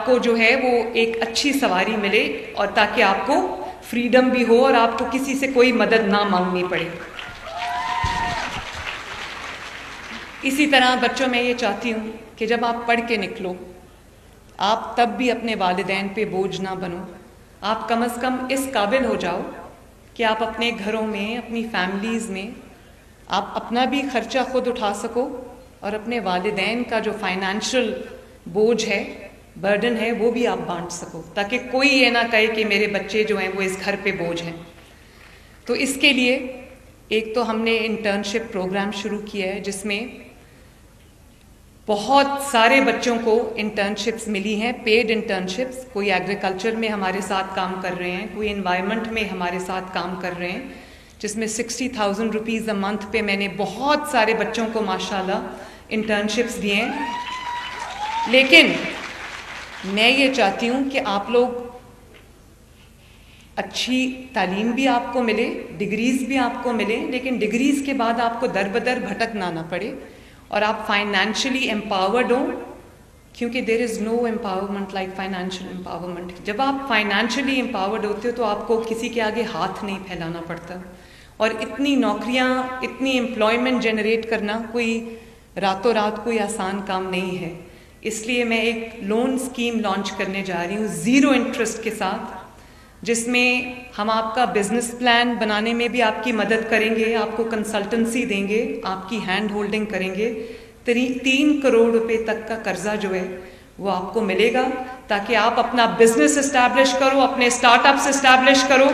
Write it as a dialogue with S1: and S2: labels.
S1: आपको जो है वो एक अच्छी सवारी मिले, और ताकि आपको फ्रीडम भी हो और आपको किसी से कोई मदद ना मांगनी पड़े। इसी तरह बच्चों, मैं ये चाहती हूँ कि जब आप पढ़ के निकलो, आप तब भी अपने वालिदैन पे बोझ ना बनो। आप कम से कम इस काबिल हो जाओ कि आप अपने घरों में, अपनी फैमिलीज़ में आप अपना भी खर्चा खुद उठा सको, और अपने वालिदैन का जो फाइनेंशियल बोझ है, बर्डन है, वो भी आप बांट सको, ताकि कोई ये ना कहे कि मेरे बच्चे जो हैं वो इस घर पे बोझ हैं। तो इसके लिए एक तो हमने इंटर्नशिप प्रोग्राम शुरू किया है, जिसमें बहुत सारे बच्चों को इंटर्नशिप्स मिली हैं, पेड इंटर्नशिप्स। कोई एग्रीकल्चर में हमारे साथ काम कर रहे हैं, कोई एनवायरनमेंट में हमारे साथ काम कर रहे हैं, जिसमें 60,000 रुपीज़ अ मंथ पे मैंने बहुत सारे बच्चों को माशाल्लाह इंटर्नशिप्स दिए हैं। लेकिन मैं ये चाहती हूँ कि आप लोग अच्छी तालीम भी आपको मिले, डिग्रीज़ भी आपको मिले, लेकिन डिग्रीज़ के बाद आपको दर बदर भटकना ना पड़े, और आप फाइनेंशियली एम्पावर्ड हो, क्योंकि there is no empowerment like financial empowerment. जब आप फाइनेंशियली एम्पावर्ड होते हो तो आपको किसी के आगे हाथ नहीं फैलाना पड़ता, और इतनी नौकरियां, इतनी एम्प्लॉयमेंट जनरेट करना कोई रातों रात कोई आसान काम नहीं है। इसलिए मैं एक लोन स्कीम लॉन्च करने जा रही हूँ 0 इंटरेस्ट के साथ, जिसमें हम आपका बिजनेस प्लान बनाने में भी आपकी मदद करेंगे, आपको कंसल्टेंसी देंगे, आपकी हैंड होल्डिंग करेंगे। 3 करोड़ रुपए तक का कर्जा जो है वो आपको मिलेगा, ताकि आप अपना बिजनेस इस्टेब्लिश करो, अपने स्टार्टअप्स इस्टेब्लिश करो,